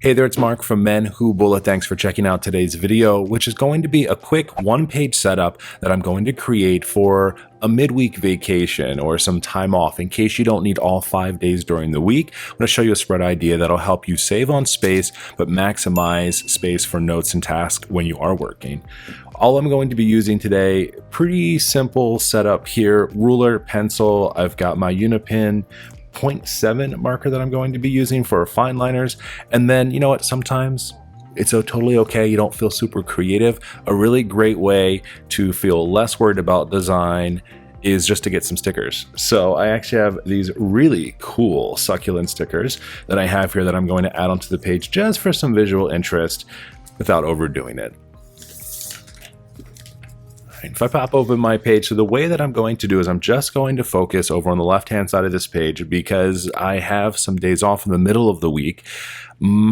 Hey there, it's Mark from Men Who Bullet. Thanks for checking out today's video, which is going to be a quick one-page setup that I'm going to create for a midweek vacation or some time off in case you don't need all 5 days during the week. I'm going to show you a spread idea that'll help you save on space but maximize space for notes and tasks when you are working. All I'm going to be using today, pretty simple setup here: ruler, pencil. I've got my Unipin 0.7 marker that I'm going to be using for fine liners. And then, you know what, sometimes it's totally okay, you don't feel super creative. A really great way to feel less worried about design is just to get some stickers. So I actually have these really cool succulent stickers that I have here that I'm going to add onto the page just for some visual interest without overdoing it. If I pop open my page, so the way that I'm going to do is I'm just going to focus over on the left-hand side of this page because I have some days off in the middle of the week.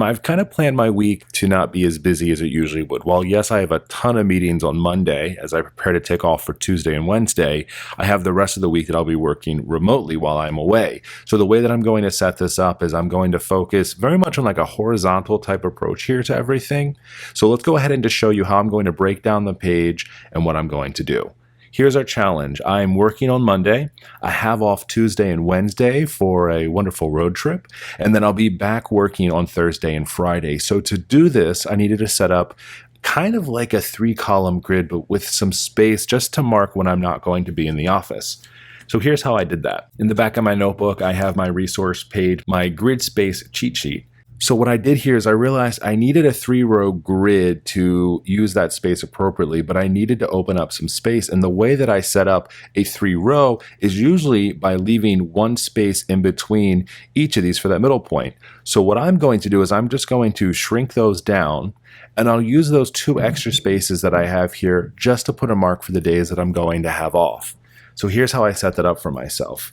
I've kind of planned my week to not be as busy as it usually would. While yes, I have a ton of meetings on Monday as I prepare to take off for Tuesday and Wednesday, I have the rest of the week that I'll be working remotely while I'm away. So the way that I'm going to set this up is I'm going to focus very much on like a horizontal type approach here to everything. So let's go ahead and just show you how I'm going to break down the page and what I'm going to do. Here's our challenge. I'm working on Monday. I have off Tuesday and Wednesday for a wonderful road trip, and then I'll be back working on Thursday and Friday. So to do this, I needed to set up kind of like a 3-column grid, but with some space just to mark when I'm not going to be in the office. So here's how I did that. In the back of my notebook, I have my resource page, my grid space cheat sheet. So what I did here is I realized I needed a 3-row grid to use that space appropriately, but I needed to open up some space. And the way that I set up a 3-row is usually by leaving one space in between each of these for that middle point. So what I'm going to do is I'm just going to shrink those down, and I'll use those 2 extra spaces that I have here just to put a mark for the days that I'm going to have off. So here's how I set that up for myself.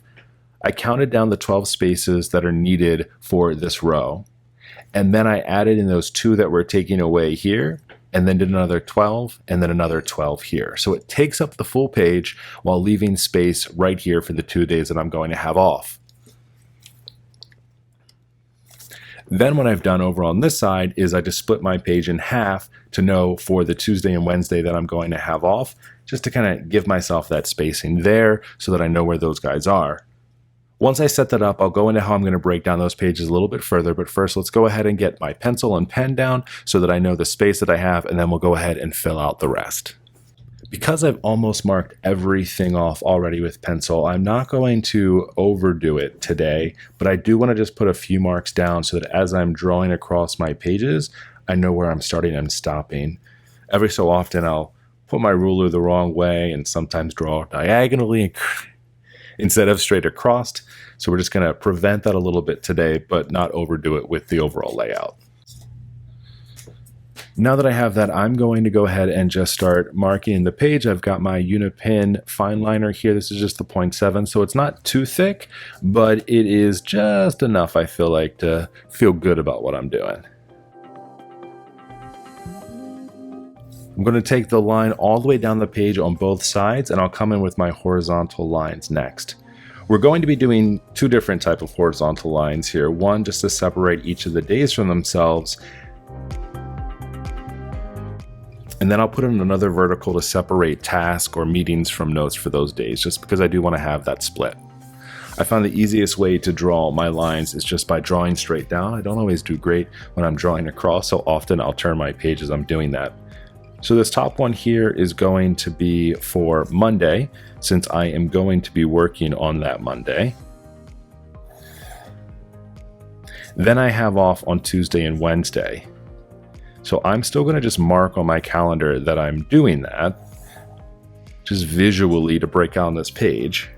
I counted down the 12 spaces that are needed for this row. And then I added in those 2 that we're taking away here, and then did another 12, and then another 12 here. So it takes up the full page while leaving space right here for the 2 days that I'm going to have off. Then what I've done over on this side is I just split my page in half to know for the Tuesday and Wednesday that I'm going to have off, just to kind of give myself that spacing there so that I know where those guys are. Once I set that up, I'll go into how I'm going to break down those pages a little bit further, but first let's go ahead and get my pencil and pen down so that I know the space that I have, and then we'll go ahead and fill out the rest. Because I've almost marked everything off already with pencil, I'm not going to overdo it today, but I do want to just put a few marks down so that as I'm drawing across my pages, I know where I'm starting and stopping. Every so often I'll put my ruler the wrong way and sometimes draw diagonally instead of straight across. So we're just going to prevent that a little bit today, but not overdo it with the overall layout. Now that I have that, I'm going to go ahead and just start marking the page. I've got my Unipin fine liner here. This is just the 0.7, so it's not too thick, but it is just enough, I feel like, to feel good about what I'm doing. I'm going to take the line all the way down the page on both sides, and I'll come in with my horizontal lines next. We're going to be doing 2 different types of horizontal lines here. One just to separate each of the days from themselves, and then I'll put in another vertical to separate tasks or meetings from notes for those days, just because I do want to have that split. I found the easiest way to draw my lines is just by drawing straight down. I don't always do great when I'm drawing across, so often I'll turn my page as I'm doing that. So this top one here is going to be for Monday, since I am going to be working on that Monday. Then I have off on Tuesday and Wednesday. So I'm still going to just mark on my calendar that I'm doing that, just visually to break out on this page.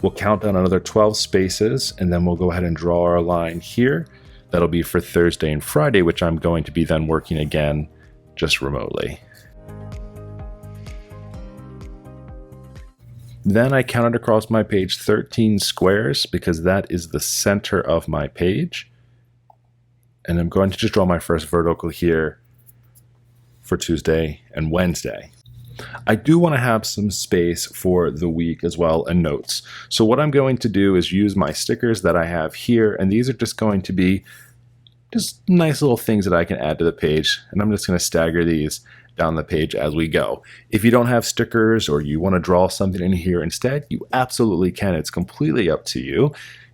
We'll count down another 12 spaces, and then we'll go ahead and draw our line here. That'll be for Thursday and Friday, which I'm going to be then working again just remotely. Then I counted across my page 13 squares because that is the center of my page. And I'm going to just draw my first vertical here for Tuesday and Wednesday. I do want to have some space for the week as well and notes. So what I'm going to do is use my stickers that I have here, and these are just going to be Just nice little things that I can add to the page, and I'm just going to stagger these down the page as we go. If you don't have stickers or you want to draw something in here instead, you absolutely can. It's completely up to you.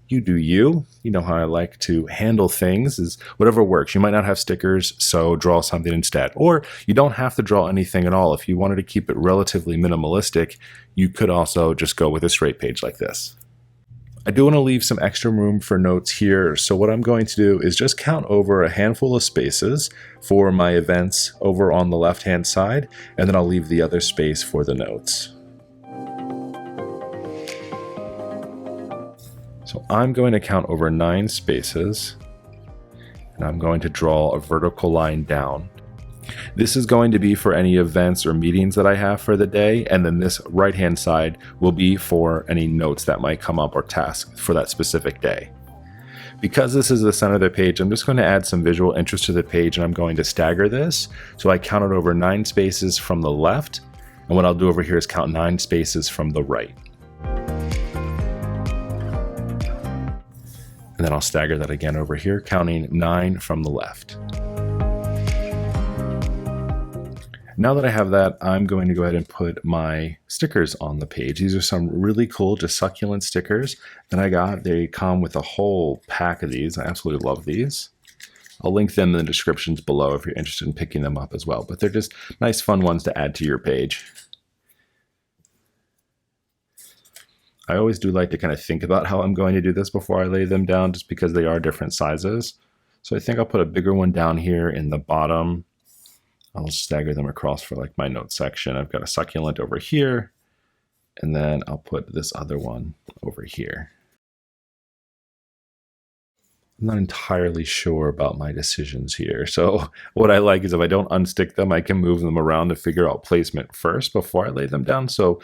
You do you. You know how I like to handle things, is whatever works. You might not have stickers, so draw something instead. Or you don't have to draw anything at all. If you wanted to keep it relatively minimalistic, you could also just go with a straight page like this. I do want to leave some extra room for notes here, so what I'm going to do is just count over a handful of spaces for my events over on the left-hand side, and then I'll leave the other space for the notes. So I'm going to count over 9 spaces, and I'm going to draw a vertical line down. This is going to be for any events or meetings that I have for the day, and then this right-hand side will be for any notes that might come up or tasks for that specific day. Because this is the center of the page, I'm just going to add some visual interest to the page, and I'm going to stagger this. So I counted over 9 spaces from the left, and what I'll do over here is count 9 spaces from the right. And then I'll stagger that again over here, counting 9 from the left. Now that I have that, I'm going to go ahead and put my stickers on the page. These are some really cool, just succulent stickers that I got. They come with a whole pack of these. I absolutely love these. I'll link them in the descriptions below if you're interested in picking them up as well. But they're just nice, fun ones to add to your page. I always do like to kind of think about how I'm going to do this before I lay them down, just because they are different sizes. So I think I'll put a bigger one down here in the bottom. I'll stagger them across for like my note section. I've got a succulent over here, and then I'll put this other one over here. I'm not entirely sure about my decisions here. So what I like is if I don't unstick them, I can move them around to figure out placement first before I lay them down. So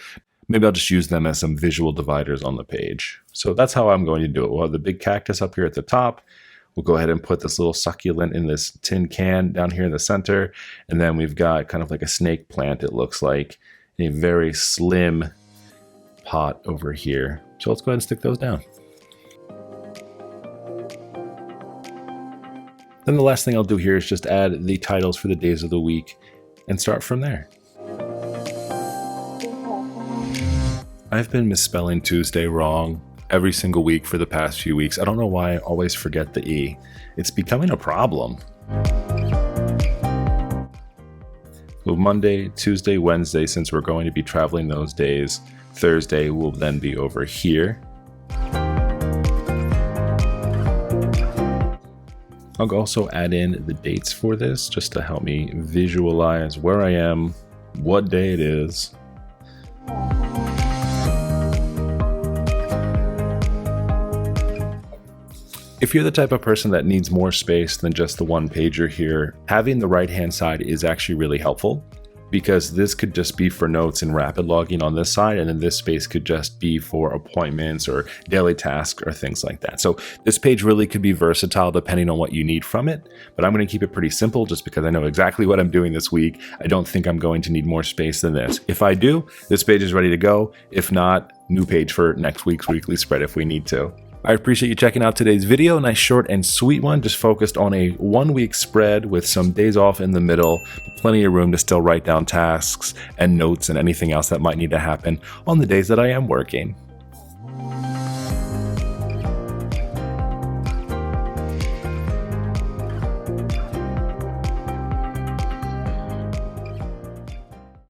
maybe I'll just use them as some visual dividers on the page. So that's how I'm going to do it. We'll have the big cactus up here at the top. We'll go ahead and put this little succulent in this tin can down here in the center. And then we've got kind of like a snake plant, it looks like, in a very slim pot over here. So let's go ahead and stick those down. Then the last thing I'll do here is just add the titles for the days of the week and start from there. I've been misspelling Tuesday wrong every single week for the past few weeks. I don't know why I always forget the E. It's becoming a problem. So Monday, Tuesday, Wednesday, since we're going to be traveling those days, Thursday will then be over here. I'll also add in the dates for this just to help me visualize where I am, what day it is. If you're the type of person that needs more space than just the one pager here, having the right-hand side is actually really helpful, because this could just be for notes and rapid logging on this side, and then this space could just be for appointments or daily tasks or things like that. So this page really could be versatile depending on what you need from it, but I'm going to keep it pretty simple just because I know exactly what I'm doing this week. I don't think I'm going to need more space than this. If I do, this page is ready to go. If not, new page for next week's weekly spread if we need to. I appreciate you checking out today's video. Nice short and sweet one, just focused on a 1 week spread with some days off in the middle, plenty of room to still write down tasks and notes and anything else that might need to happen on the days that I am working.